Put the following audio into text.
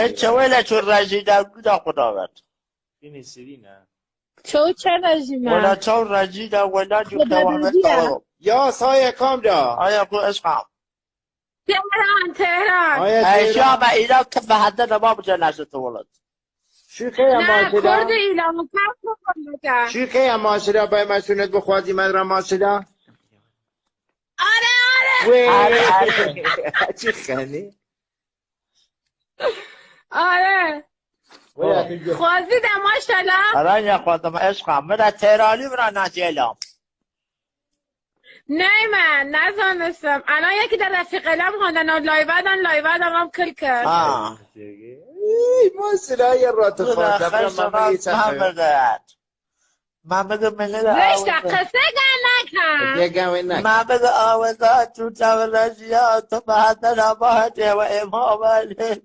چه ولی چون رجیده بوده خدا ورد این سیرینه چه رژیمه ولی چون رجیده ولی جو خدا قوامت رجیه. دارم یا سایه کام دا آیا کو عشقم تهران ایشا با اینا که به حد نما بجا نشد ولد شو که یا نه ماشده کرد ایلام کف بکن شو که یا ماشده باید مسئولیت بخوادی من را ماشده آره چی خنی آره خوازی دماشتلا الان یا خودم عشقم من تهرانی برا نجیلم نه من نزانستم الان یکی در رفیق علم خوندن لایودن هم کل کرد ماشده یه را تو خواهد من بگم ملت زشته قصه گن نکن من بگم آوزا تو تورجیات و بعد نباده و امام علیه